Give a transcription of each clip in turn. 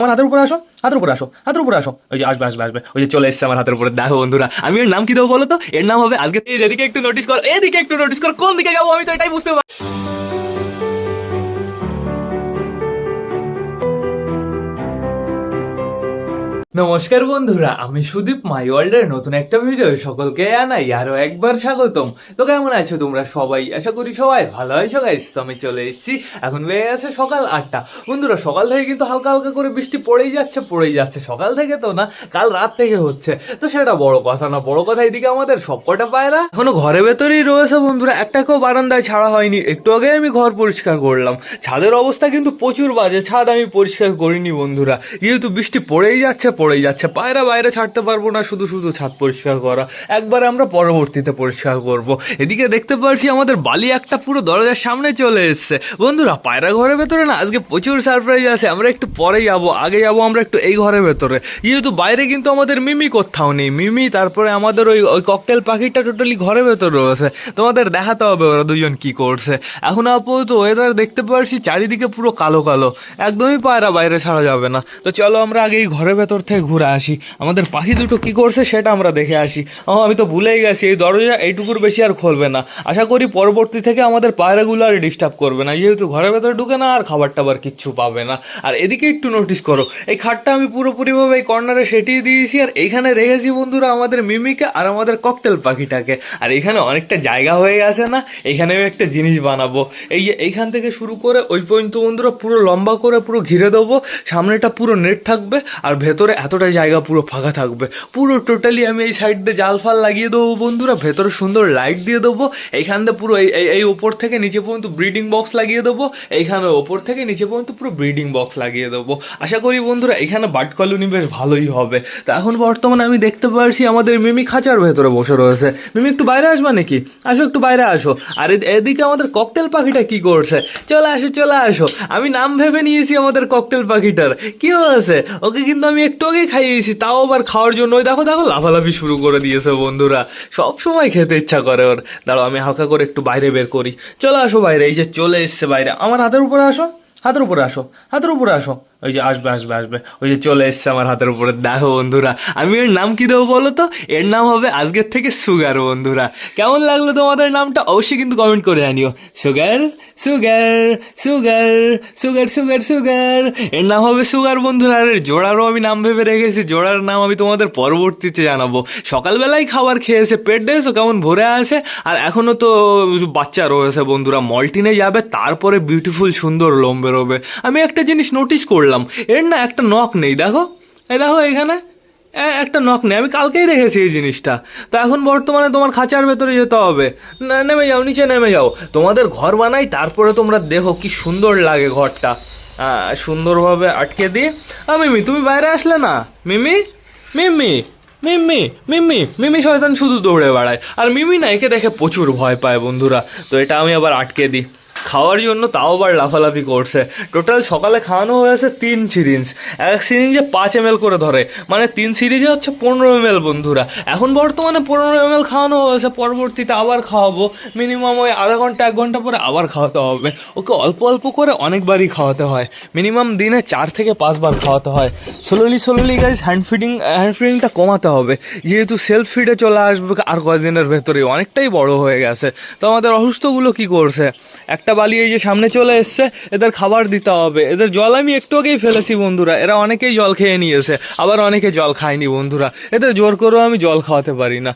আমার হাতের উপরে আসো, হাতের উপরে আসো, হাতের উপরে আসো। ওই যে আসবে আসবে আসবে, ওই যে চলে এসছে আমার হাতের উপরে। দেখো বন্ধুরা, আমি এর নাম কি দেবো বলো তো? এর নাম হবে আজকে, এদিকে একটু নোটিস করো, এদিকে একটু নোটিস করো, কোন দিকে যাবো আমি তো এটাই বুঝতে পারি। নমস্কার বন্ধুরা, আমি সুদীপ মাই ওয়ার্ল্ডের নতুন একটা ভিডিও সকলকে জানাই আরো একবার স্বাগতম। তো কেমন আছো তোমরা সবাই? আশা করি সবাই ভালো আছো গাইস। তো আমি চলে এসেছি, এখন বেড়ে গেছে সকাল 8টা। বন্ধুরা সকাল থেকে কিন্তু হালকা হালকা করে বৃষ্টি পড়েই যাচ্ছে। সকাল থেকে তো না, কাল রাত থেকে হচ্ছে। তো সেটা বড় কথা না, বড় কথা এদিকে আমাদের সবকটা পায়রা এখনো ঘরের ভেতরেই রয়েছে বন্ধুরা, একটাকেও বারান্দায় ছাড়া হয়নি। একটু আগে আমি ঘর পরিষ্কার করলাম, ছাদের অবস্থা কিন্তু প্রচুর বাজে, ছাদ আমি পরিষ্কার করিনি বন্ধুরা, যেহেতু বৃষ্টি পড়েই যাচ্ছে। পায়রা বাইরে ছাড়তে পারবো না, শুধু শুধু ছাদ পরিষ্কার করা, একবার আমরা পরবর্তীতে পরিষ্কার করব। এদিকে দেখতে পাচ্ছি আমাদের বালি একটা পুরো দরজার সামনে চলে এসছে বন্ধুরা। পায়রা ঘরের ভেতরে না আজকে প্রচুর সারপ্রাইজ আছে, আমরা একটু পরে যাবো, আগে যাবো আমরা একটু এই ঘরের ভেতরে, যেহেতু বাইরে কিন্তু আমাদের মিমি কোথাও নেই। মিমি তারপরে আমাদের ওই ককটেল পাখিটা টোটালি ঘরের ভেতরে রয়েছে, তোমাদের দেখাতে হবে ওরা দুজন কি করছে। এখন আপাতত ওয়েদার দেখতে পাচ্ছি চারিদিকে পুরো কালো কালো, একদমই পায়রা বাইরে ছাড়া যাবে না। তো চলো আমরা আগে এই ঘরের ভেতর থেকে ঘুরে আসি, আমাদের পাখি দুটো কি করছে সেটা আমরা দেখে আসি। আমি তো ভুলেই গেছি, এই দরজা এইটুকুর বেশি আর খুলবে না। আশা করি পরবর্তী থেকে আমাদের পায়রাগুলো আর ডিস্টার্ব করবে না, যেহেতু ঘরের ভেতরে ঢুকে না আর খাবার টাবার কিচ্ছু পাবে না। আর এদিকে একটু নোটিস করো, এই খাটটা আমি পুরোপুরিভাবে এই কর্নারে সেটিয়ে দিয়েছি, আর এইখানে রেখেছি বন্ধুরা আমাদের মিমিকে আর আমাদের ককটেল পাখিটাকে। আর এখানে অনেকটা জায়গা হয়ে গেছে না, এখানেও একটা জিনিস বানাবো। এই যে এইখান থেকে শুরু করে ওই পর্যন্ত বন্ধুরা পুরো লম্বা করে পুরো ঘিরে দেবো, সামনেটা পুরো নেট থাকবে আর ভেতরে এতটা জায়গা পুরো ফাঁকা থাকবে। পুরো টোটালি আমি এই সাইড দিয়ে জাল ফাল লাগিয়ে দেবো বন্ধুরা, ভেতরে সুন্দর লাইট দিয়ে দেবো। এইখান দিয়ে পুরো এই ওপর থেকে নিচে পর্যন্ত ব্রিডিং বক্স লাগিয়ে দেবো, এইখানে ওপর থেকে নিচে পর্যন্ত পুরো ব্রিডিং বক্স লাগিয়ে দেবো। আশা করি বন্ধুরা এখানে বার্ড কলোনি বেশ ভালোই হবে। তো এখন বর্তমানে আমি দেখতে পাচ্ছি আমাদের মিমি খাঁচার ভেতরে বসে রয়েছে। মিমি একটু বাইরে আসবা নাকি? আসো একটু বাইরে আসো। আর এদিকে আমাদের ককটেল পাখিটা কি করছে? চলে আসো, আমি নাম ভেবে নিয়েছি আমাদের ককটেল পাখিটার। কি হয়েছে? ওকে কিন্তু আমি একটু আগে খাইয়েছি, তাও আবার খাওয়ার জন্য ওই দেখো লাফালাফি শুরু করে দিয়েছে বন্ধুরা। সব সময় খেতে ইচ্ছা করে ওর। দাঁড়াও আমি হালকা করে একটু বাইরে বের করি। চলে আসো বাইরে, এই যে চলে এসছে বাইরে। আমার হাতের উপরে আসো, হাতের উপরে আসো, হাতের উপরে আসো। ওই যে আসবে, ওই যে চলে এসছে আমার হাতের উপরে। দেখো বন্ধুরা, আমি এর নাম কি দেবো বলো তো? এর নাম হবে আজকের থেকে সুগার বন্ধুরা। কেমন লাগলো তোমাদের নামটা অবশ্যই কিন্তু কমেন্ট করে জানিও। Sugar sugar sugar sugar sugar sugar, এর নাম হবে সুগার বন্ধুরা। আর জোড়ারও আমি নাম ভেবে রেখেছি, জোড়ার নাম আমি তোমাদের পরবর্তীতে জানাবো। সকালবেলায় খাবার খেয়েছে, পেট দেখেছো কেমন ভরে আছে, আর এখনো তো বাচ্চা রয়েছে বন্ধুরা। মল্টিনে যাবে, তারপরে বিউটিফুল সুন্দর লোম বেরোবে। আমি একটা জিনিস নোটিস করলাম, এর না একটা নখ নেই, দেখো এখানে একটা নখ নেই। আমি কালকেই দেখেছি এই জিনিসটা। তো এখন বর্তমানে তোমার খাঁচার ভেতরে যেতে হবে, না নেমে যাও, নিচে নেমে যাও। তোমাদের ঘর বানাই, তারপরে তোমরা দেখো কি সুন্দর লাগে ঘরটা, সুন্দরভাবে আটকে দিয়ে। মিমি তুমি বাইরে আসলে না? মিমি মিমি মিমি মিমি মিমি শয়তান শুধু দৌড়ে বেড়ায়, আর মিমি না একে দেখে প্রচুর ভয় পায় বন্ধুরা। তো এটা আমি আবার আটকে দিই খাওয়ার জন্য, তাও আবার লাফালাফি করছে। টোটাল সকালে খাওয়ানো হয়েছে 3 সিরিঞ্জ, এক সিরিঞ্জে 5 ml করে ধরে, মানে 3 সিরিজে হচ্ছে 15 ml বন্ধুরা। এখন বর্তমানে 15 ml খাওয়ানো হয়েছে, পরবর্তীতে আবার খাওয়াবো। মিনিমাম ওই আধা ঘন্টা 1 ঘন্টা পরে আবার খাওয়াতে হবে ওকে। অল্প অল্প করে অনেকবারই খাওয়াতে হয়, মিনিমাম দিনে 4 থেকে 5 বার খাওয়াতে হয়। স্লোলি গাইজ হ্যান্ড ফিডিংটা কমাতে হবে, যেহেতু সেলফ ফিডে চলে আসবে আর কয়েকদিনের ভেতরে, অনেকটাই বড় হয়ে গেছে। তো আমাদের অসুস্থগুলো কি করছে, একটা বালি এই যে সামনে চলে এসছে, এদের খাবার দিতে হবে। এদের জল আমি একটু আগেই ফেলেছি বন্ধুরা, এরা অনেকেই জল খেয়ে নিয়েছে, আবার অনেকে জল খায়নি বন্ধুরা। এদের জোর করেও আমি জল খাওয়াতে পারি না।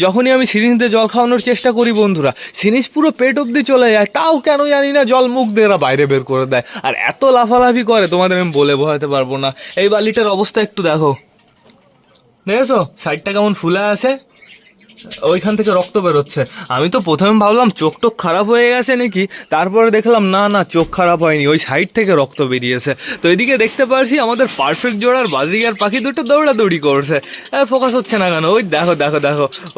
যখনই আমি সিরিঞ্জ দিয়ে জল খাওয়ানোর চেষ্টা করি বন্ধুরা, সিরিঞ্জ পুরো পেট অব্দি চলে যায়, তাও কেন জানি না জল মুখ দিয়ে এরা বাইরে বের করে দেয়। আর এত লাফালাফি করে তোমাদের আমি বলে বোঝাতে পারবো না। এই বালিটার অবস্থা একটু দেখো, দেখেছো সাইডটা কেমন ফুলে আছে, ওইখান থেকে রক্ত বেরোচ্ছে। আমি তো প্রথমে ভাবলাম চোখ টোক খারাপ হয়ে গেছে নাকি, তারপরে দেখলাম না চোখ খারাপ হয়নি, ওই সাইড থেকে রক্ত বেরিয়েছে। তো এদিকে দেখতে পারছি আমাদের পারফেক্ট জোড়ার বাজিগার পাখি দুটো দৌড়াদৌড়ি করছে। ফোকাস হচ্ছে না কেন? ওই দেখো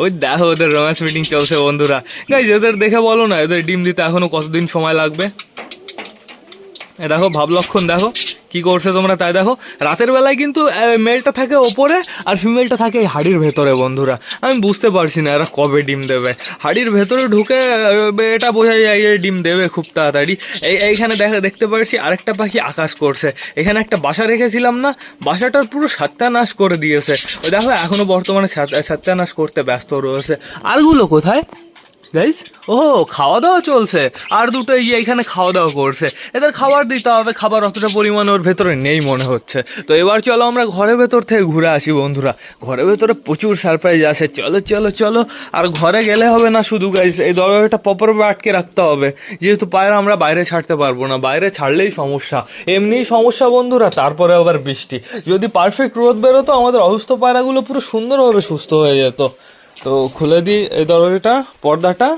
ওই দেখো ওদের রোম্যান্স মিটিং চলছে বন্ধুরা। গাইজ এদের দেখে বলো না এদের ডিম দিতে এখনো কতদিন সময় লাগবে। দেখো ভাবলক্ষণ দেখো কি করছে তোমরা তাই দেখো। রাতের বেলায় কিন্তু মেলটা থাকে ওপরে আর ফিমেলটা থাকে এই হাড়ির ভেতরে বন্ধুরা। আমি বুঝতে পারছি না এরা কবে ডিম দেবে। হাড়ির ভেতরে ঢুকে এটা বোঝা যায় যে ডিম দেবে খুব তাড়াতাড়ি। এইখানে দেখতে পাচ্ছি আরেকটা পাখি আকাশ করছে। এখানে একটা বাসা রেখেছিলাম না, বাসাটার পুরো সত্যানাশ করে দিয়েছে। ওই দেখো এখনো বর্তমানে সত্যানাশ করতে ব্যস্ত রয়েছে। আরগুলো কোথায় গাইস? ও খাওয়া দাওয়া চলছে, আর দুটো এইখানে খাওয়া দাওয়া করছে। এদের খাবার দিতে হবে, খাবার অতটা পরিমাণে ওর ভেতরে নেই মনে হচ্ছে। তো এবার চলো আমরা ঘরের ভেতর থেকে ঘুরে আসি বন্ধুরা। ঘরের ভেতরে প্রচুর সারপ্রাইজ আছে, চলো চলো চলো। আর ঘরে গেলে হবে না শুধু গাইস, এই দরজাটা প্রপারভাবে আটকে রাখতে হবে, যেহেতু পায়রা আমরা বাইরে ছাড়তে পারবো না। বাইরে ছাড়লেই সমস্যা, এমনিই সমস্যা বন্ধুরা, তারপরে আবার বৃষ্টি। যদি পারফেক্ট রোদ বেরোতো আমাদের অসুস্থ পায়রাগুলো পুরো সুন্দরভাবে সুস্থ হয়ে যেত। তো খুলে দিই এই দরজাটা, পর্দাটা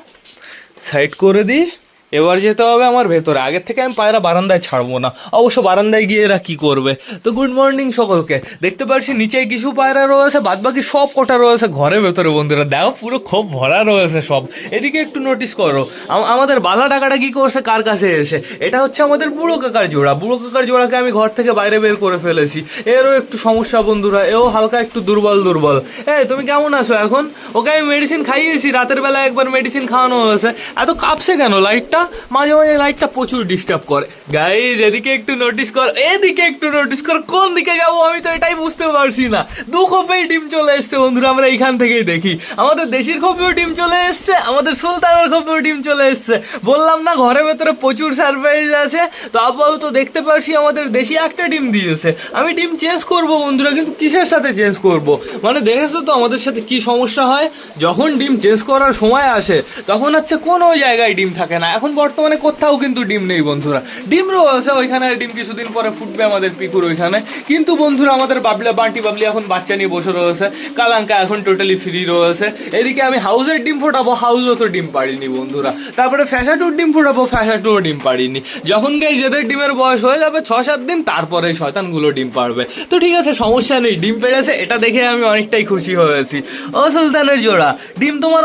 সাইড করে দিই। এবার যেতে হবে আমার ভেতরে। আগের থেকে আমি পায়রা বারান্দায় ছাড়বো না, অবশ্য বারান্দায় গিয়ে এরা কি করবে। তো গুড মর্নিং সকলকে। দেখতে পাচ্ছি নিচে কিছু পায়রা রয়েছে, বাদ বাকি সব কটা রয়েছে ঘরের ভেতরে বন্ধুরা। দেখো পুরো খোপ ভরা রয়েছে সব। এদিকে একটু নোটিস করো আমাদের বালা টাকাটা কি করছে কার কাছে এসে। এটা হচ্ছে আমাদের বুড়ো কাকার জোড়া। বুড়ো কাকার জোড়াকে আমি ঘর থেকে বাইরে বের করে ফেলেছি। এরও একটু সমস্যা বন্ধুরা, এও হালকা একটু দুর্বল দুর্বল। তুমি কেমন আছো এখন? ওকে আমি মেডিসিন খাইয়েছি, রাতের বেলা একবার মেডিসিন খাওয়ানো হয়েছে। এত কাঁপছে কেন লাইটটা? মাঝে মাঝে লাইটটা প্রচুর ডিস্টার্ব করে। গাইজ এদিকে একটু নোটিস কর, এদিকে একটু নোটিস কর। কোন দিকে যাবো আমি তো এটাই বুঝতে পারছি না। দু খোপেই ডিম চলে এসছে বন্ধুরা, আমরা এইখান থেকেই দেখি। আমাদের দেশির খোপেও ডিম চলে এসছে, আমাদের সুলতানের খোপেও ডিম চলে এসছে। বললাম না ঘরের ভেতরে প্রচুর সারপ্রাইজ আছে। তো আপাতত দেখতে পাচ্ছি আমাদের দেশি একটা ডিম দিয়েছে। আমি ডিম চেঞ্জ করব বন্ধুরা, কিন্তু কিসের সাথে চেঞ্জ করব? মানে দেখেছো তো আমাদের সাথে কি সমস্যা হয় যখন ডিম চেঞ্জ করার সময় আসে, তখন হচ্ছে কোনো জায়গায় ডিম থাকে না। এখন বর্তমানে কোথাও কিন্তু ডিম নেই বন্ধুরা। ডিম রয়েছে ওইখানে, ডিম কিছুদিন পরে ফুটবে আমাদের পিকুর ওইখানে। কিন্তু বন্ধুরা আমাদের বান্টি বাবলি এখন বাচ্চা নিয়ে বসে রয়েছে। কালাঙ্কা এখন টোটালি ফ্রি রয়েছে। এদিকে আমি হাউসের ডিম ফোটাবো, হাউসও তো ডিম পারিনি বন্ধুরা। তারপরে ফ্যাসাটুর ডিম ফোটাবো, ফ্যাসাটুও ডিম পারিনি। যখন গাই যেদের ডিমের বয়স হয়ে যাবে 6-7 দিন, তারপরে শয়তানগুলো ডিম পারবে। তো ঠিক আছে, সমস্যা নেই, ডিম পেড়েছে এটা দেখে আমি অনেকটাই খুশি হয়েছি। ও সুলতানের জোড়া, ডিম তোমার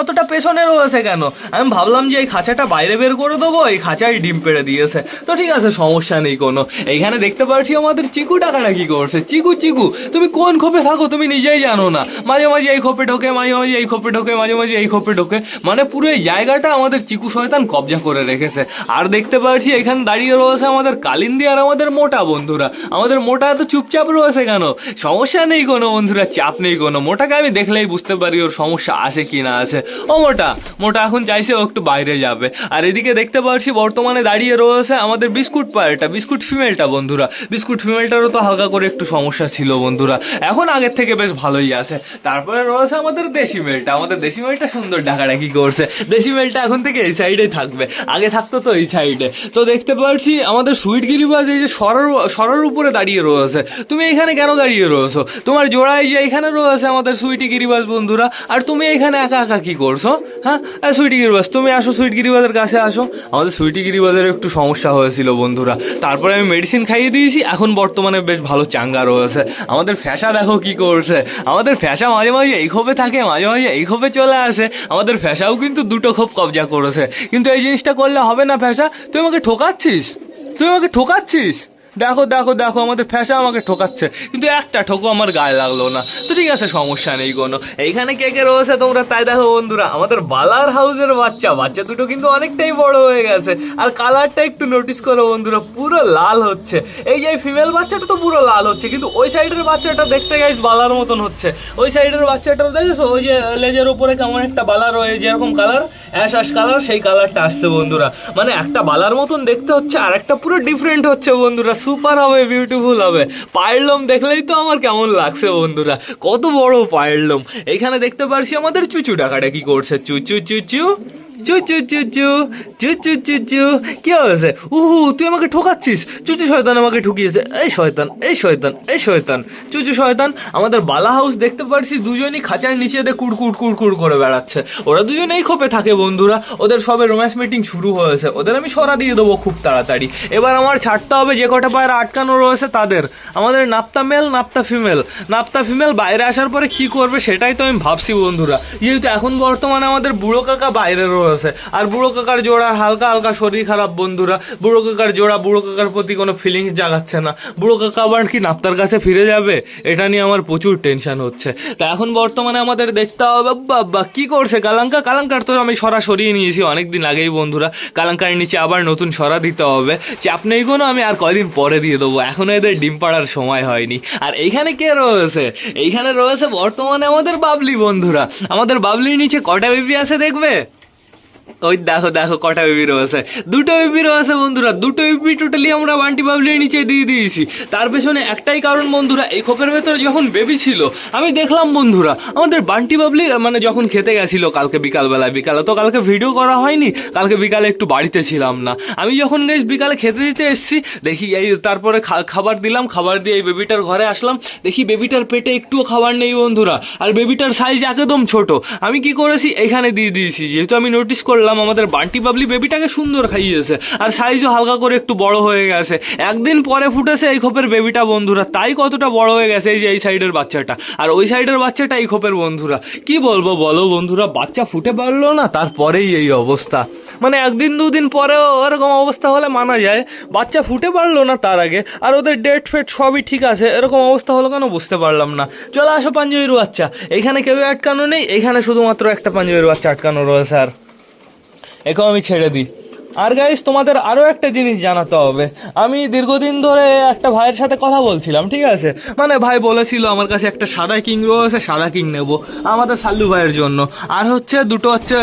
অতটা পেছনে রয়েছে কেন? আমি ভাবলাম যে এই খাঁচাটা বাইরে বের করে দেবো, এই খাঁচায় ডিম পেড়ে দিয়েছে। তো ঠিক আছে, সমস্যা নেই কোনো। এইখানে দেখতে পাচ্ছি আমাদের চিকু টাকাটা কি করছে। চিকু চিকু তুমি কোন খোপে থাকো তুমি নিজেই জানো না। মাঝে মাঝে এই খোপে ঢোকে, মাঝে মাঝে এই খোপে ঢোকে, মাঝে মাঝে এই খোপে ঢোকে। মানে পুরো এই জায়গাটা আমাদের চিকু শয়তান কবজা করে রেখেছে। আর দেখতে পাচ্ছি এখানে দাঁড়িয়ে রয়েছে আমাদের কালিন্দি আর আমাদের মোটা বন্ধুরা। আমাদের মোটা এত চুপচাপ রয়েছে কেন? সমস্যা নেই কোনো বন্ধুরা, চাপ নেই কোনো। মোটাকে আমি দেখলেই বুঝতে পারি ওর সমস্যা আছে কি না আছে। ও মোটা এখন চাইছে ও একটু বাইরে যাবে। আর এদিকে দেখতে পাচ্ছি বর্তমানে দাঁড়িয়ে রয়েছে আমাদের বিস্কুট পায়রাটা, বিস্কুট ফিমেলটা বন্ধুরা। বিস্কুট ফিমেলটারও তো হালকা করে একটু সমস্যা ছিল বন্ধুরা, এখন আগের থেকে বেশ ভালোই আছে। তারপরে রয়েছে আমাদের দেশি মেলটা। আমাদের দেশি মেলটা সুন্দর ডাকাডাকি করছে। দেশি মেলটা এখন থেকে এই সাইডে থাকবে, আগে থাকতো তো এই সাইডে। তো দেখতে পাচ্ছি আমাদের সুইট গিরিবাজ এই যে সরার উপরে দাঁড়িয়ে রয়েছে। তুমি এখানে কেন দাঁড়িয়ে রয়েছো? তোমার জোড়ায় যে এখানে রয়েছে আমাদের সুইটি গিরিবাজ বন্ধুরা, আর তুমি এখানে একা একা কি করছো? হ্যাঁ সুইটি গিরিবাজ তুমি আসো, সুইট গিরিবাজের কাছে আসো। আমাদের সুইটি গিরিবাজের একটু সমস্যা হয়েছিল বন্ধুরা, তারপরে আমি মেডিসিন খাইয়ে দিয়েছি, এখন বর্তমানে বেশ ভালো চাঙ্গা রয়েছে। আমাদের ফ্যাসা দেখো কি করছে। আমাদের ফ্যাসা মাঝে মাঝে এই খোপে থাকে, মাঝে মাঝে এই খোপে চলে আসে। আমাদের ফ্যাসাও কিন্তু দুটো খোপ কবজা করেছে। কিন্তু এই জিনিসটা করলে হবে না ফ্যাসা, তুই আমাকে ঠোকাচ্ছিস। দেখো দেখো দেখো আমাদের ফ্যাসা আমাকে ঠোকাচ্ছে, কিন্তু একটা ঠোকো আমার গায়ে লাগলো না। তো ঠিক আছে, সমস্যা নেই কোনো। এইখানে কে কে রয়েছে তোমরা তাই দেখো বন্ধুরা। আমাদের বালার হাউসের বাচ্চা দুটো কিন্তু অনেকটাই বড় হয়ে গেছে। আর কালারটা একটু নোটিস করো বন্ধুরা, পুরো লাল হচ্ছে। এই যে ফিমেল বাচ্চাটা তো পুরো লাল হচ্ছে, কিন্তু ওই সাইডের বাচ্চাটা দেখতে গাইস বালার মতন হচ্ছে। ওই সাইডের বাচ্চাটা দেখেছো, ওই যে লেজের উপরে কেমন একটা বালা রয়েছে, যেরকম কালার অ্যাশ কালার, সেই কালারটা আসছে বন্ধুরা। মানে একটা বালার মতন দেখতে হচ্ছে, আর একটা পুরো ডিফারেন্ট হচ্ছে বন্ধুরা। সুপার হবে, বিউটিফুল হবে। পায়ের লোম দেখলেই তো আমার কেমন লাগছে বন্ধুরা, কত বড় পায়ের লোম। এইখানে দেখতে পারছি আমাদের চুচু ডাকাটা কি করছে। চুচু চুচু চু চু চু চু চু চু চু চু। কি হয়েছে? তুই আমাকে ঠোকাচ্ছিস। চুচু শয়তান আমাকে ঠুকিয়েছে। এই শয়তান চুচু শয়তান। আমাদের বালা হাউস দেখতে পারছি দুজনই খাঁচার নিচে দিয়ে কুড়কুড় করে বেড়াচ্ছে। ওরা দুজনেই খোপে থাকে বন্ধুরা। ওদের সবে রোম্যান্স মিটিং শুরু হয়েছে, ওদের আমি সরা দিয়ে দেবো খুব তাড়াতাড়ি। এবার আমার ছাড়তে হবে যে কটা পায়রা আটকানো রয়েছে তাদের। আমাদের নাপ্তা মেল নাপ্তা ফিমেল বাইরে আসার পরে কি করবে সেটাই তো আমি ভাবছি বন্ধুরা। যেহেতু এখন বর্তমানে আমাদের বুড়ো কাকা বাইরে রয়েছে, রয়েছে। আর বুড়ো কাকার জোড়া হালকা হালকা শরীর খারাপ বন্ধুরা। বুড়ো কাকার জোড়া বুড়ো কাকার প্রতি কোনো ফিলিংস জাগাচ্ছে না। বুড়ো কাকা আবার কি নাপ্তার কাছে ফিরে যাবে, এটা নিয়ে আমার প্রচুর টেনশন হচ্ছে। তা এখন বর্তমানে আমাদের দেখতে হবে বাবা কি করছে কালাঙ্কা। কালাঙ্কার তো আমি সরা সরিয়ে নিয়েছি অনেকদিন আগেই বন্ধুরা। কালাঙ্কার নিচে আবার নতুন সরা দিতে হবে। চাপ নেই কোনো, আমি আর কয়দিন পরে দিয়ে দেবো, এখনো এদের ডিম পাড়ার সময় হয়নি। আর এইখানে কে রয়েছে? এইখানে রয়েছে বর্তমানে আমাদের বাবলি বন্ধুরা। আমাদের বাবলির নিচে কটা বেবি আছে দেখবে? ওই দেখো দেখো কটা বেবি রয়েছে, দুটো বেবি রয়েছে বন্ধুরা। দুটো বেবি টোটালি আমরা বান্টি বাবলির নিচে দিয়ে দিয়েছি। তার পেছনে একটাই কারণ বন্ধুরা, এই খোপের ভেতরে যখন বেবি ছিল আমি দেখলাম বন্ধুরা আমাদের বান্টি বাবলি মানে যখন খেতে গেছিল কালকে বিকালে তো কালকে ভিডিও করা হয়নি, কালকে বিকালে একটু বাড়িতে ছিলাম না। আমি যখন গেছি বিকালে খেতে দিতে এসেছি, দেখি এই তারপরে খাবার দিলাম, খাবার দিয়ে এই বেবিটার ঘরে আসলাম, দেখি বেবিটার পেটে একটুও খাবার নেই বন্ধুরা। আর বেবিটার সাইজ একদম ছোট। আমি কি করেছি, এখানে দিয়ে দিয়েছি, যেহেতু আমি নোটিস করলাম আমাদের বান্টি বাবলি বেবিটাকে সুন্দর খাইয়েছে আর সাইজও হালকা করে একটু বড় হয়ে গেছে। একদিন পরে ফুটেছে এই খোপের বেবিটা বন্ধুরা, তাই কতটা বড় হয়ে গেছে। এই যে এই সাইডের বাচ্চাটা আর ওই সাইডের বাচ্চাটা এই খোপের বন্ধুরা। কি বলবো বলো বন্ধুরা, বাচ্চা ফুটে পারলো না, তারপরেই এই অবস্থা। মানে একদিন দুদিন পরেও এরকম অবস্থা হলে মানা যায়, বাচ্চা ফুটে পারলো না তার আগে, আর ওদের ডেট ফেট সবই ঠিক আছে, এরকম অবস্থা হলো কেন বুঝতে পারলাম না। চলে আসো পাঞ্জাবির বাচ্চা, এখানে কেউ আটকানো নেই, এখানে শুধুমাত্র একটা পাঞ্জাবির বাচ্চা আটকানো রয়েছে। আর একেও আমি ছেড়ে দিই। আর গাইস তোমাদের আরও একটা জিনিস জানাতে হবে, আমি দীর্ঘদিন ধরে একটা ভাইয়ের সাথে কথা বলছিলাম, ঠিক আছে? মানে ভাই বলেছিল আমার কাছে একটা সাদা কিং রয়েছে, সাদা কিং নেবো আমাদের সাল্লু ভাইয়ের জন্য। আর হচ্ছে দুটো হচ্ছে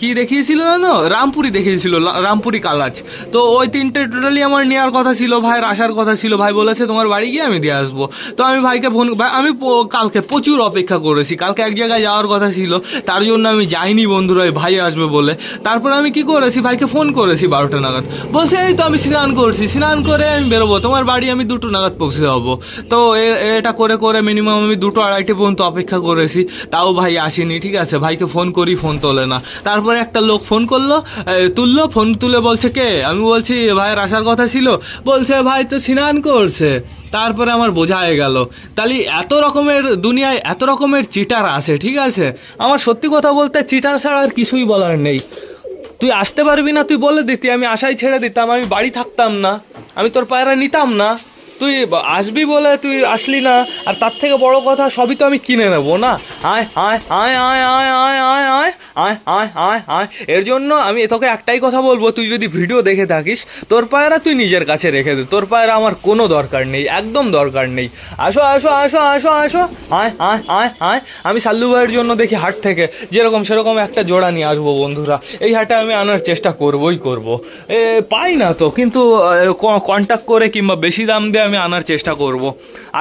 কি দেখিয়েছিল জানো, রামপুরি দেখিয়েছিল, রামপুরি কালাজ। তো ওই তিনটে টোটালি আমার নেওয়ার কথা ছিল, ভাইয়ের আসার কথা ছিল। ভাই বলেছে তোমার বাড়ি গিয়ে আমি দিয়ে আসবো। তো আমি ভাইকে ফোন, ভাই আমি কালকে প্রচুর অপেক্ষা করেছি, কালকে এক জায়গায় যাওয়ার কথা ছিল, তার জন্য আমি যাইনি বন্ধুরা, ভাই আসবে বলে। তারপরে আমি কি করেছি, ভাইকে ফোন করেছি 12টা নাগাদ, বলছে এই তো আমি স্নান করছি, স্নান করে আমি বেরোবো, তোমার বাড়ি আমি 2টো নাগাদ পৌঁছে যাবো। তো এটা করে করে মিনিমাম আমি 2টো আড়াইটে পর্যন্ত অপেক্ষা করেছি, তাও ভাই আসেনি, ঠিক আছে? ভাইকে ফোন করি, ফোন তোলে না। তারপরে একটা লোক ফোন করলো, তুললো, ফোন তুলে বলছে কে? আমি বলছি ভাইয়ের আসার কথা ছিল, বলছে ভাই তো স্নান করছে। তারপরে আমার বোঝা হয়ে গেল, তাহলে এত রকমের দুনিয়ায় এত রকমের চিটার আছে, ঠিক আছে? আমার সত্যি কথা বলতে চিটার ছাড়া আর কিছুই বলার নেই। তুই আসতে পারবি না, তুই বলে দিতি, আমি আশাই ছেড়ে দিতাম, আমি বাড়ি থাকতাম না, আমি তোর পায়রা নিতাম না। তুই আসবি বলে তুই আসলি না, আর তার থেকে বড় কথা সবই তো আমি কিনে নেবো না। আয় আয় আয় আয় আয় আয় আয় আয় আয় আয় আয় আয়। এর জন্য আমি তোকে একটাই কথা বলবো, তুই যদি ভিডিও দেখে থাকিস, তোর পায়রা তুই নিজের কাছে রেখে দে, তোর পায়রা আমার কোনো দরকার নেই, একদম দরকার নেই। আসো আসো আসো আসো আসো, আয় আয় আয় আয়। আমি সাল্লু ভাইয়ের জন্য দেখি হাট থেকে যেরকম সেরকম একটা জোড়া নিয়ে আসবো বন্ধুরা, এই হাটে আমি আনার চেষ্টা করবোই করবো। পাই না তো, কিন্তু কন্ট্যাক্ট করে কিংবা বেশি দাম দিয়ে আমি আনার চেষ্টা করব।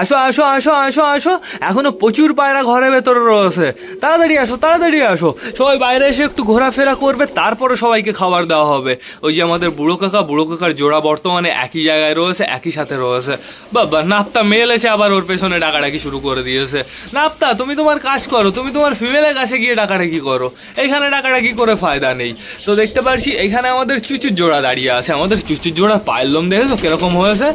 আসো আসো আসো আসো আসো, এখনো প্রচুর পায়রা ঘরের ভেতরে রয়েছে, তাড়াতাড়ি আসো তাড়াতাড়ি আসো। সবাই বাইরে এসে একটু ঘোরাফেরা করবে, তারপরে সবাইকে খাবার দেওয়া হবে। ওই যে আমাদের বুড়ো কাকার জোড়া বর্তমানে একই জায়গায় রয়েছে, একই সাথে রয়েছে। বাবা নাপ্তা মেল এসে আবার ওর পেছনে ডাকাডাকি শুরু করে দিয়েছে। নাপ্তা তুমি তোমার কাজ করো, তুমি তোমার ফিমেলের কাছে গিয়ে ডাকাডাকি করো, এইখানে ডাকাডাকি করে ফায়দা নেই। তো দেখতে পাচ্ছি এখানে আমাদের চুচুর জোড়া দাঁড়িয়ে আছে। আমাদের চুচুর জোড়া পায়ের লোম দেখেছো কিরকম হয়েছে,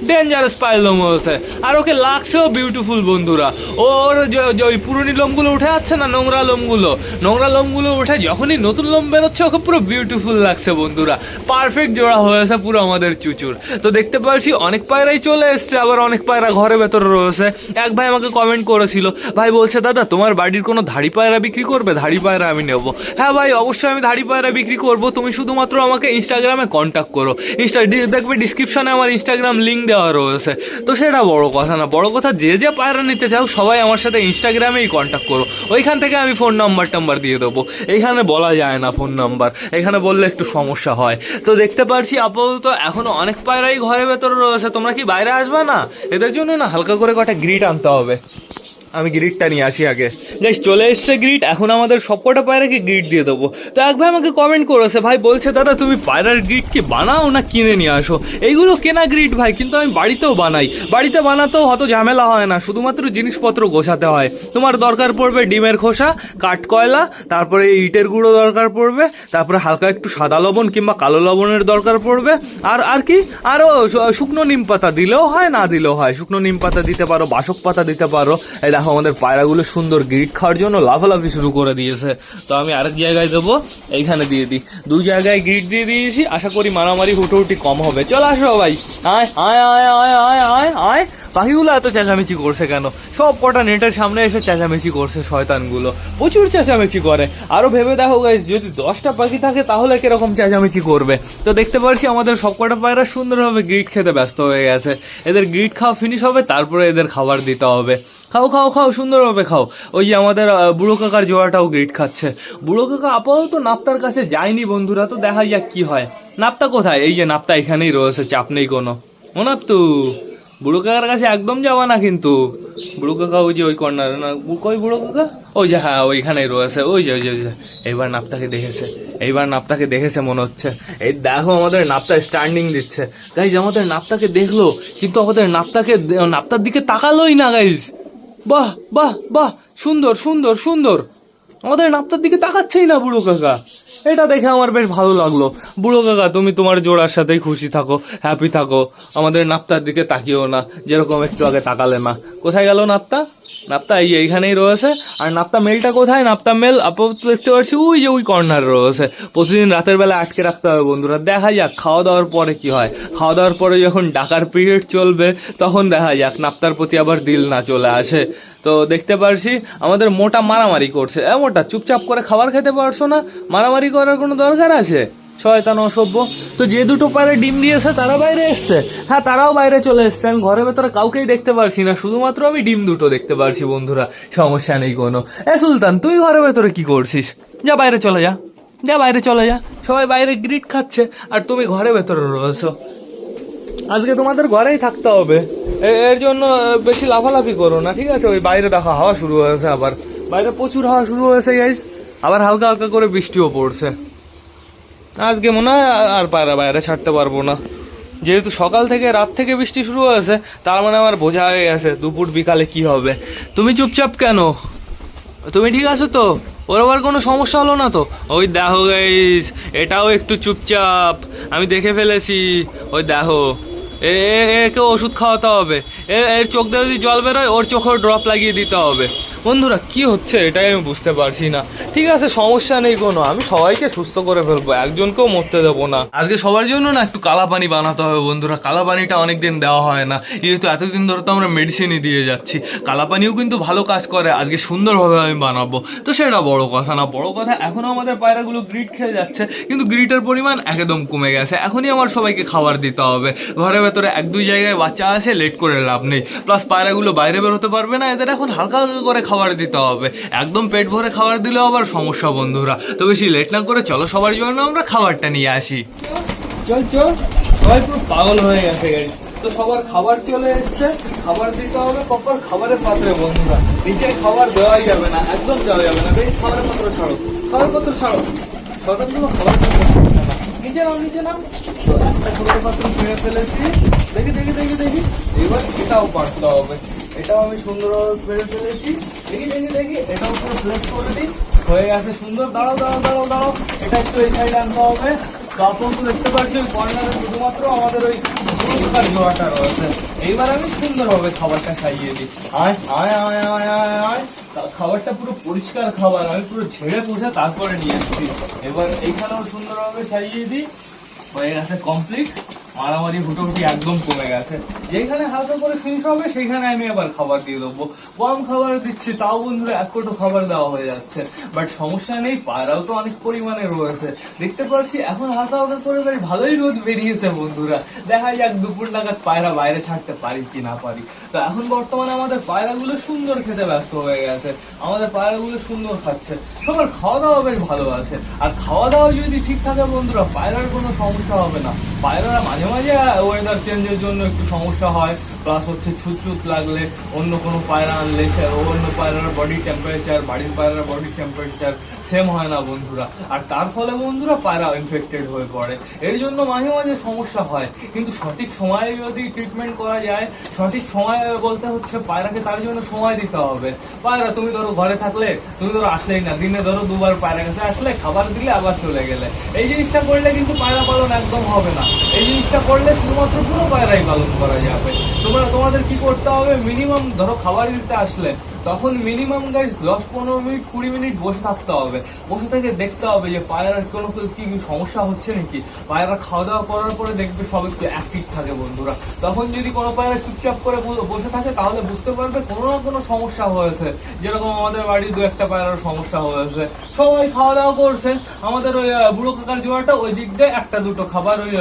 ডেঞ্জারাস পায়ের লোম হয়েছে, আর ওকে লাগছেও বিউটিফুল বন্ধুরা। ওর ওই পুরনো লোমগুলো উঠে যাচ্ছে না, নোংরা লোমগুলো উঠে যখনই নতুন লোম বেরোচ্ছে ওকে পুরো বিউটিফুল লাগছে বন্ধুরা। পারফেক্ট জোড়া হয়েছে পুরো আমাদের চুচুর। তো দেখতে পাচ্ছি অনেক পায়রাই চলে এসছে, আবার অনেক পায়রা ঘরে ভেতরে রয়েছে। এক ভাই আমাকে কমেন্ট করেছিল, ভাই বলছে দাদা তোমার বাড়ির কোনো ধাড়ি পায়রা বিক্রি করবে, ধাড়ি পায়রা আমি নেবো। হ্যাঁ ভাই অবশ্যই আমি ধাড়ি পায়রা বিক্রি করবো, তুমি শুধুমাত্র আমাকে ইনস্টাগ্রামে কন্ট্যাক্ট করো। দেখবে ডিসক্রিপশনে আমার ইনস্টাগ্রাম লিঙ্ক দেওয়া রয়েছে। তো সেটা বড় কথা না, বড় কথা যে যে পায়রা নিতে চাও সবাই আমার সাথে ইনস্টাগ্রামেই কন্ট্যাক্ট করো, ওইখান থেকে আমি ফোন নাম্বার দিয়ে দেবো। এইখানে বলা যায় না ফোন নাম্বার, এখানে বললে একটু সমস্যা হয়। তো দেখতে পাচ্ছি আপাতত এখনো অনেক পায়রাই ঘরের ভেতরে রয়েছে। তোমরা কি বাইরে আসবে না? এদের জন্য না হালকা করে কটা গ্রিট আনতে হবে, আমি গ্রিডটা নিয়ে আসি আগে। গাইস চলে এসছে গ্রিড, এখন আমাদের সবকটা পায়রাকে গ্রিড দিয়ে দেবো। তো এক ভাই আমাকে কমেন্ট করেছে, ভাই বলছে দাদা তুমি পায়রার গ্রিড কি বানাও না কিনে নিয়ে আসো? এইগুলো কেনা গ্রিড ভাই, কিন্তু আমি বাড়িতেও বানাই, বাড়িতে বানাতেও অত ঝামেলা হয় না, শুধুমাত্র জিনিসপত্র গোছাতে হয়। তোমার দরকার পড়বে ডিমের খোসা, কাঠ কয়লা, তারপরে ইটের গুঁড়ো দরকার পড়বে, তারপরে হালকা একটু সাদা লবণ কিংবা কালো লবণের দরকার পড়বে, আর কি আরও শুকনো নিম পাতা দিলেও হয়, না দিলেও হয়। শুকনো নিম পাতা দিতে পারো, বাসক পাতা দিতে পারো। দেখো আমাদের পায়রাগুলো সুন্দর গ্রিট খাওয়ার জন্য লাফালাফি শুরু করে দিয়েছে। তো আমি আরেক জায়গায় দেবো, এইখানে দিয়ে দিই। 2 জায়গায় গ্রিট দিয়ে দিয়েছি, আশা করি মারামারি হুটোহুটি কম হবে। চল আসো ভাই, আয় আয় আয় আয় আয় আয় আয়। পাখিগুলো এত চেঁচামেচি করছে কেন? সব কটা নেটের সামনে এসে চেঁচামেচি করছে, শয়তানগুলো প্রচুর চেঁচামেচি করে। আরো ভেবে দেখো গাইস, যদি 10টা পাখি থাকে তাহলে কিরকম চেঁচামেচি করবে। তো দেখতে পাচ্ছি আমাদের সব কটা পায়রা সুন্দরভাবে গ্রিট খেতে ব্যস্ত হয়ে গেছে। এদের গ্রিট খাওয়া ফিনিশ হবে, তারপরে এদের খাবার দিতে হবে। খাও খাও খাও, সুন্দরভাবে খাও। ওই যে আমাদের বুড়ো কাকার জোড়াটাও গ্রিট খাচ্ছে। বুড়ো কাকা আপাতত নাপ্তার কাছে যায়নি বন্ধুরা, তো দেখা যাক কি হয়। নাপ্তা কোথায়? এই যে নাপ্তা এখানেই রয়েছে, চাপ নেই কোনো। ও নাপ্তু, বুড়ো কাকার কাছে একদম যাওয়া না কিন্তু। বুড়ো কাকা ওই যে ওই কর্নারে না, কই বুড়ো কাকা? ওই যে হ্যাঁ, ওইখানেই রয়েছে। ওই যে ওই যে এইবার নাপ্তাকে দেখেছে, এইবার নাপ্তাকে দেখেছে মনে হচ্ছে। এই দেখো আমাদের নাপ্তা স্ট্যান্ডিং দিচ্ছে গাইজ। আমাদের নাপ্তাকে দেখলো, কিন্তু আমাদের নাপ্তার দিকে তাকালোই না গাইজ। বাহ বাহ বাহ, সুন্দর সুন্দর সুন্দর। আমাদের নাপ্তার দিকে তাকাচ্ছেই না বুড়ো কাকা। এটা দেখে আমার বেশ ভালো লাগলো। বুড়ো কাকা, তুমি তোমার জোড়ার সাথেই খুশি থাকো, হ্যাপি থাকো। আমাদের নাপ্তার দিকে তাকিও না, যেরকম একটু আগে তাকালে না। কোথায় গেল নাপ্তা? নাপ্তা এইখানেই রয়েছে। আর নাপ্তা মেলটা কোথায়? নাপ্তা মেল আপাতত দেখতে পাচ্ছি ওই যে ওই কর্নারে রয়েছে। প্রতিদিন রাতের বেলা আটকে রাখতে হবে বন্ধুরা। দেখা যাক খাওয়া দাওয়ার পরে কি হয়। খাওয়া দাওয়ার পরে যখন ডাকার পিরিয়ড চলবে, তখন দেখা যাক নাপ্তার প্রতি আবার দিল না চলে আসে। তো দেখতে পারছি আমাদের মোটা মারামারি করছে। মোটা, চুপচাপ করে খাবার খেতে পারছো না? মারামারি করার কোনো দরকার আছে? শয়তান অসভ্য। তো যে 2টো পায়রা ডিম দিয়েছে তারা বাইরে এসছে। হ্যাঁ, তারাও বাইরে চলে এসছে। আমি ঘরের ভেতরে কাউকেই দেখতে পারছি না, শুধুমাত্র আমি ডিম 2টো দেখতে পারছি বন্ধুরা। সমস্যা নেই কোনো। সুলতান, তুই ঘরের ভেতরে কি করছিস? যা বাইরে চলে যা, যা বাইরে চলে যা। সবাই বাইরে গ্রিট খাচ্ছে আর তুমি ঘরের ভেতরে রয়েছো। আজকে তোমাদের ঘরেই থাকতে হবে। এর জন্য বেশি লাফালাফি করো না, ঠিক আছে? ওই বাইরে দেখো হাওয়া শুরু হয়েছে, আবার বাইরে প্রচুর হাওয়া শুরু হয়েছে গাইস। আবার হালকা হালকা করে বৃষ্টিও পড়ছে। আজকে মনে হয় আর পায়রা বাইরে ছাড়তে পারবো না, যেহেতু সকাল থেকে রাত থেকে বৃষ্টি শুরু হয়েছে। তার মানে আমার বোঝা হয়ে গেছে দুপুর বিকালে কি হবে। তুমি চুপচাপ কেন? তুমি ঠিক আছো তো? ওর আবার কোনো সমস্যা হলো না তো? ওই দেখো গাইস, এটাও একটু চুপচাপ, আমি দেখে ফেলেছি। ওই দেখো, একে ওষুধ খাওয়াতে হবে। এর চোখ দিয়ে যদি জল বেরোয়, ওর চোখেও ড্রপ লাগিয়ে দিতে হবে। বন্ধুরা কি হচ্ছে এটাই আমি বুঝতে পারছি না। ঠিক আছে, সমস্যা নেই কোনো, আমি সবাইকে সুস্থ করে ফেলবো, একজনকেও মরতে দেবো না। আজকে সবার জন্য না একটু কালা পানি বানাতে হবে বন্ধুরা। কালা পানিটা অনেকদিন দেওয়া হয় না, যেহেতু এতদিন ধরে তো আমরা মেডিসিনই দিয়ে যাচ্ছি। কালা পানিও কিন্তু ভালো কাজ করে। আজকে সুন্দরভাবে আমি বানাবো। তো সেটা বড় কথা না, বড় কথা এখনো আমাদের পায়রাগুলো গ্রিট খেয়ে যাচ্ছে, কিন্তু গ্রিটের পরিমাণ একদম কমে গেছে। এখনই আমার সবাইকে খাবার দিতে হবে। ঘরের ভেতরে 1-2 জায়গায় বাচ্চা আছে, লেট করে লাভ নেই। প্লাস পায়রাগুলো বাইরে বেরোতে পারবে না, এদের এখন হালকা হালকা করে খাবার দিতে হবে। একদম পেট ভরে খাবার দিলেও আবার সমস্যা বন্ধুরা। তো বেশি লেট না করে চলো সবার জন্য আমরা খাবারটা নিয়ে আসি। চল চল, সবাই পুরো পাগল হয়ে গেছে গাড়ি। তো সবার খাবার চলে এসছে, খাবার দিতে হবে প্রপার খাবারের পাত্রে বন্ধুরা। নিচে খাবার দেওয়াই যাবে না, একদম দেওয়া যাবে না। বেশ, খাবারের পাত্র ছাড়ো, খাবার পাত্র ছাড়ো। সবাইগুলো খাবার পাত্র ছাড়ছে না। নিচে নাও, নিচে নাও। তো একটা খাবারের পাত্র ছেড়ে ফেলেছি। দেখি দেখি দেখি দেখি, এবার এটাও পারতে হবে। এটাও আমি সুন্দরভাবে পেরে ফেলেছি। দেখি দেখি দেখি, এটাও পুরো প্লেস করে দিই। হয়ে গেছে সুন্দর। দাঁড়াও দাঁড়াও দাঁড়াও দাঁড়াও, এটা একটু এই সাইডে আনতে হবে। তো আপনারা তো দেখতে পাচ্ছি ওই কর্নারে শুধুমাত্র আমাদের ওই পুরস্কার জোয়াটা রয়েছে। এইবার আমি সুন্দরভাবে খাবারটা খাইয়ে দিই। আয় আয় আয় আয় আয় আয়। খাবারটা পুরো পরিষ্কার খাবার, আমি পুরো ঝেড়ে পুষে তারপরে নিয়ে এসেছি। এবার এইখানেও সুন্দরভাবে সাজিয়ে দিই। হয়ে গেছে কমপ্লিট। মারামারি হুটোহুটি একদম কমে গেছে। যেখানে হালকা করে ফিনিশ হবে সেইখানে আমি আবার খাবার দিয়ে দেবো। কম খাবার দিচ্ছি, তাও বন্ধুরা 1 কোটো খাবার দেওয়া হয়ে যাচ্ছে। বাট সমস্যা নেই, পায়রাও তো অনেক পরিমাণে রয়েছে। দেখতে পাচ্ছি এখন হালকা হালকা করে বেশ ভালোই রোদ বেরিয়েছে বন্ধুরা। দেখা যাক দুপুর নাগাদ পায়রা বাইরে ছাড়তে পারি কি না পারি। তো এখন বর্তমানে আমাদের পায়রাগুলো সুন্দর খেতে ব্যস্ত হয়ে গেছে। আমাদের পায়রাগুলো সুন্দর খাচ্ছে, সবার খাওয়া দাওয়া বেশ ভালো আছে। আর খাওয়া দাওয়া যদি ঠিক থাকে বন্ধুরা, পায়রার কোনো সমস্যা হবে না। পায়রারা মাঝে মাঝে ওয়েদার চেঞ্জের জন্য একটু সমস্যা হয়, প্লাস হচ্ছে ছুট লাগলে অন্য কোনো পায়রা আনলে সে অন্য পায়রার বডি টেম্পারেচার, বাড়ির পায়রার বডি টেম্পারেচার সেম হয় না বন্ধুরা। আর তার ফলে বন্ধুরা পায়রা ইনফেক্টেড হয়ে পড়ে। এর জন্য মাঝে মাঝে সমস্যা হয়, কিন্তু সঠিক সময়ে যদি ট্রিটমেন্ট করা যায়, সঠিক সময় বলতে হচ্ছে পায়রাকে তার জন্য সময় দিতে হবে। পায়রা তুমি ধরো ঘরে থাকলে, তুমি ধরো আসলেই না, দিনে ধরো 2বার পায়রা কাছে আসলে, খাবার দিলে আবার চলে গেলে, এই জিনিসটা করলে কিন্তু পায়রা পালন একদম হবে না। এই জিনিসটা করলে শুধুমাত্র পুরো পায়রাই পালন করা যাবে। তোমাদের কি করতে হবে, মিনিমাম ধরো খাবার দিতে আসলে তখন মিনিমাম গাইস 10-15 মিনিট 20 মিনিট বসে থাকতে হবে, বসে থেকে দেখতে হবে যে পায়রার কোনো কি সমস্যা হচ্ছে নাকি। পায়রা খাওয়া দাওয়া করার পরে দেখবে সব একটু অ্যাক্টিভ থাকে বন্ধুরা। তখন যদি কোনো পায়রা চুপচাপ করে বসে থাকে তাহলে বুঝতে পারবে কোনো না কোনো সমস্যা হয়েছে। যেরকম আমাদের বাড়ির 2-1টা পায়রার সমস্যা হয়েছে। সবাই খাওয়া দাওয়া করছে, আমাদের ওই বুড়ো কাকার জোড়াটা ওই দিক দিয়ে 1-2টো খাবার ওই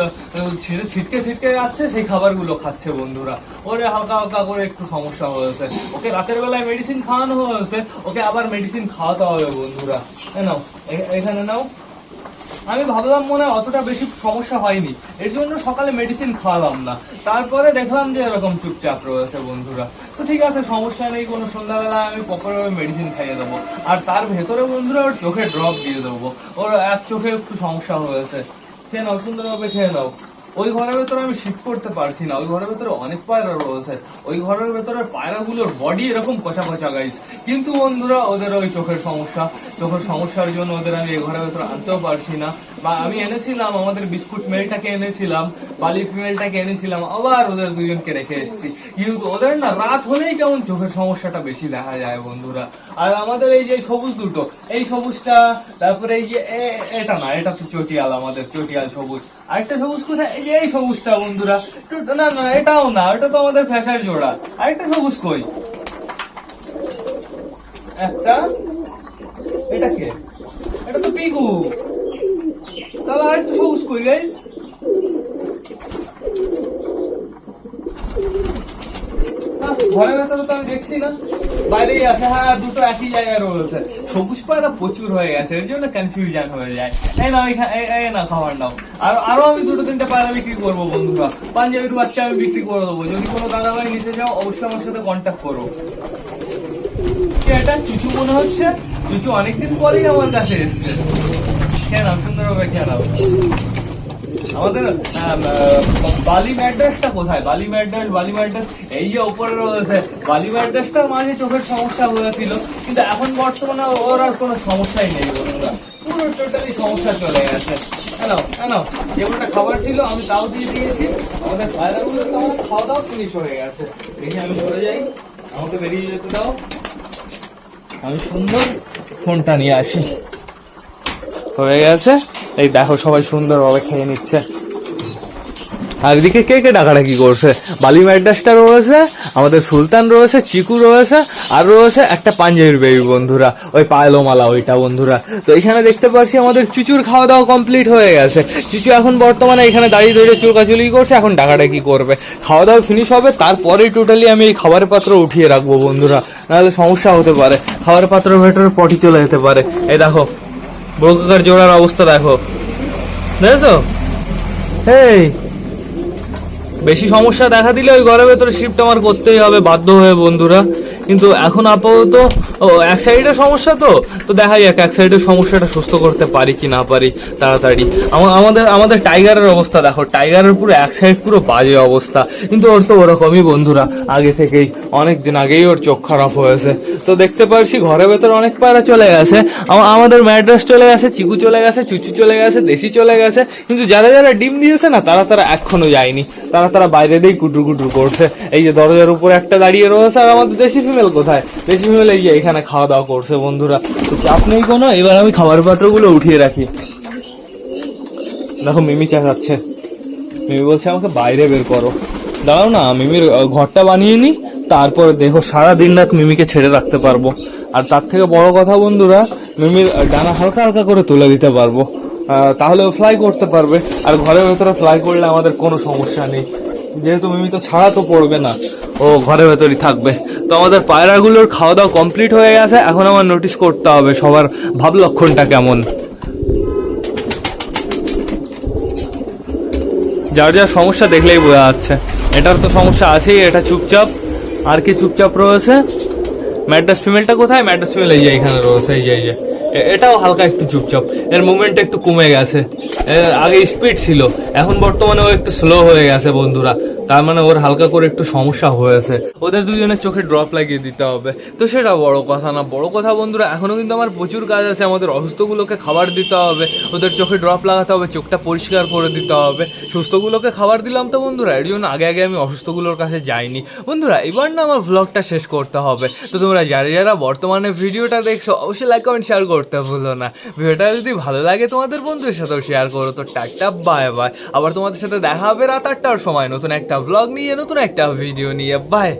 ছিটকে ছিটকে যাচ্ছে, সেই খাবারগুলো খাচ্ছে বন্ধুরা। ওরে হালকা হালকা করে একটু সমস্যা হয়েছে, ওকে রাতের বেলায় মেডিসিন খাওয়ানো হয়েছে, ওকে আবার মেডিসিন খাওয়াতে হবে বন্ধুরা। নাও এখানে নাও। আমি ভাবলাম মনে হয় অতটা বেশি সমস্যা হয়নি, এর জন্য সকালে মেডিসিন খাওয়ালাম না। তারপরে দেখলাম যে এরকম চুপচাপ রয়েছে বন্ধুরা। তো ঠিক আছে, সমস্যা নেই, কোনো সন্ধ্যাবেলা আমি প্রপারভাবে মেডিসিন খাইয়ে দেবো। আর তার ভেতরে বন্ধুরা ওর চোখে ড্রপ দিয়ে দেবো। ওর এক চোখে একটু সমস্যা হয়েছে। খেয়ে নাও, সুন্দরভাবে খেয়ে নাও। ওই ঘরের ভেতরে আমি শিফট করতে পারছি না, ওই ঘরের ভেতরে অনেক পায়রা রয়েছে। ওই ঘরের ভেতরে পায়রাগুলোর বডি এরকম কচা কচা গাইজ, কিন্তু বন্ধুরা ওদের ওই চোখের সমস্যার জন্য ওদের আমি এই ঘরের ভেতরে আনতেও পারছি না। বা আমি এনেছিলাম আমাদের বিস্কুট মেলটাকে এনেছিলাম, বালি ফিমেলটাকে এনেছিলাম, আবার ওদের দুজনকে রেখে এসেছি। কিন্তু ওদের না রাত হলেই কেমন চোখের সমস্যাটা বেশি দেখা যায় বন্ধুরা। আর আমাদের এই যে সবুজ দুটো, এই সবুজটা, তারপরে এই যে এটা না, এটা তো চটিয়াল, আমাদের চটিয়াল সবুজ। আরেকটা সবুজ কোথায়? এই যে এই সবুজটা বন্ধুরা। না না, এটাও না, এটা তো আমাদের ফ্যাশার জোড়া। আরেকটা সবুজ কই? একটা, এটা কে? এটা তো পিকু। তাহলে আরেকটা সবুজ কই গাইস? ঘরের ভেতরে তো আমি দেখছি না, বাইরেই আছে। হ্যাঁ, দুটো একই জায়গায় রয়েছে। সবুজ পায়রা প্রচুর হয়ে গেছে, এর জন্য কনফিউশন হয়ে যায়। এই না, এই না খাবার নাও। আরো আমি 2-3টে পায়রা বিক্রি করবো বন্ধুরা। পাঞ্জাবির বাচ্চা আমি বিক্রি করে দেবো। যদি কোনো দাদাভাই নিতে চাও অবশ্যই আমার সাথে কন্ট্যাক্ট করো। এটা চুচু মনে হচ্ছে, চুচু অনেকদিন পরেই আমার কাছে এসছে। খেয়ে নাও, সুন্দরভাবে খেয়ে নাও। আমাদের বালি ম্যাড্রাসটা কোথায়? বালি ম্যাড্রাস এই যে উপরে রয়েছে। বালি ম্যাড্রাসটার মাঝে চোখের সমস্যা হয়েছিল, কিন্তু এখন বর্তমানে ওর আর কোনো সমস্যাই নেই বন্ধুরা। পুরো টোটালি সমস্যা চলে গেছে। হ্যালো, যেমনটা খাবার ছিল আমি তাও দিয়ে দিয়েছি। আমাদের পায়রাগুলো তো আমার খাওয়া দাওয়া ফিনিশ হয়ে গেছে। দেখি আমি চলে যাই, আমাকে বেরিয়ে যেতে দাও। আমি সুন্দর ফোনটা নিয়ে আসি। হয়ে গেছে, এই দেখো সবাই সুন্দরভাবে খেয়ে নিচ্ছে। আর এদিকে কে কে ডাকাডাকি করছে? বালি ম্যাড্রাসটা রয়েছে, আমাদের সুলতান রয়েছে, চিকু রয়েছে, আর রয়েছে একটা পাঞ্জাবির বেবি বন্ধুরা, ওই পায়লোমালা ওইটা বন্ধুরা। তো এখানে দেখতে পাচ্ছি আমাদের চুচুর খাওয়া দাওয়া কমপ্লিট হয়ে গেছে। চুচু এখন বর্তমানে এখানে দাঁড়িয়ে চুলকাচুলি করছে, এখন ডাকাডাকি করবে। খাওয়া দাওয়া ফিনিশ হবে, তারপরেই টোটালি আমি এই খাবারের পাত্র উঠিয়ে রাখবো বন্ধুরা, নাহলে সমস্যা হতে পারে। খাবারের পাত্রের ভেতরে পটি চলে যেতে পারে। এই দেখো বড় কাকার জোড়ার অবস্থা দেখো, দেখেছো? এই বেশি সমস্যা দেখা দিলে ওই ঘরের ভেতরে শিফট আমার করতেই হবে বাধ্য হয়ে বন্ধুরা। কিন্তু এখন আপাতত এক সাইডের সমস্যা, তো দেখা যাক এক সাইডের সমস্যাটা সুস্থ করতে পারি কি না পারি তাড়াতাড়ি। আমাদের টাইগারের অবস্থা দেখো, টাইগারের পুরো এক সাইড পুরো বাজে অবস্থা, কিন্তু ওর তো ওরকমই বন্ধুরা, আগে থেকেই অনেক দিন আগেই ওর চোখ খারাপ হয়েছে। তো দেখতে পারছি ঘরের ভেতরে অনেক পায়রা চলে গেছে, আমাদের ম্যাড্রাস চলে গেছে, চিকু চলে গেছে, চুচু চলে গেছে, দেশি চলে গেছে, কিন্তু যারা যারা ডিম দিয়েছে না তারা এখনো যায়নি, তারা বাইরে দিয়েই কুটুর কুটুর করছে। এই যে দরজার উপরে একটা দাঁড়িয়ে রয়েছে। আর আমাদের দেশি ফিমেল কোথায়? দেশি ফিমেল এই যে এখানে খাওয়া দাওয়া করছে বন্ধুরা। তো চাপ নেই কোনো, এবার আমি খাবার পাত্রগুলো উঠিয়ে রাখি। দেখো মিমি চেঁচাচ্ছে, মিমি বলছে আমাকে বাইরে বের করো। দাঁড়াও না, মিমির ঘরটা বানিয়ে নি, তারপর দেখো সারা দিন রাত মিমিকে ছেড়ে রাখতে পারবো। আর তার থেকে বড় কথা বন্ধুরা, মিমির ডানা হালকা হালকা করে তুলে দিতে পারবো, তাহলে ও ফ্লাই করতে পারবে। আর ঘরের ভেতরে ফ্লাই করলে আমাদের কোনো সমস্যা নেই, যেহেতু মিমি তো ছাড়া তো পড়বে না, ও ঘরের ভেতরই থাকবে। তো আমাদের পায়রাগুলোর খাওয়া দাওয়া কমপ্লিট হয়ে গেছে। এখন আমার নোটিস করতে হবে সবার ভাব লক্ষণটা কেমন। যার যার সমস্যা দেখলেই বোঝা যাচ্ছে। এটার তো সমস্যা আছেই, এটা চুপচাপ। আর কি চুপচাপ রয়েছে? ম্যাড্রাস ফিমেলটা কোথায়? ম্যাড্রাস ফিমেল এই যে এখানে রয়েছে, এই যে এটাও হালকা একটু চুপচাপ, এর মুভমেন্ট একটু কমে গেছে। আগে স্পিড ছিল, এখন বর্তমানে ও একটু স্লো হয়ে গেছে বন্ধুরা। তার মানে ওর হালকা করে একটু সমস্যা হয়েছে। ওদের দুজনের চোখে ড্রপ লাগিয়ে দিতে হবে, তো সেটা বড় কথা না। বড় কথা বন্ধুরা, এখনও কিন্তু আমার প্রচুর কাজ আছে। আমাদের অসুস্থগুলোকে খাবার দিতে হবে, ওদের চোখে ড্রপ লাগাতে হবে, চোখটা পরিষ্কার করে দিতে হবে। সুস্থগুলোকে খাবার দিলাম তো বন্ধুরা, এর জন্য আগে আগে আমি অসুস্থগুলোর কাছে যাইনি বন্ধুরা। এবার না আমার ভ্লগটা শেষ করতে হবে। তো তোমরা যারা যারা বর্তমানে ভিডিওটা দেখছো অবশ্যই লাইক কমেন্ট শেয়ার করতে ভুলো না। ভিডিওটা যদি ভালো লাগে তোমাদের বন্ধুদের সাথেও শেয়ার করো। তো টাটা বাই বাই, আবার তোমাদের সাথে দেখা হবে রাত 8টার সময় নতুন একটা ভ্লগ নিয়ে, নতুন একটা ভিডিও নিয়ে। বাই।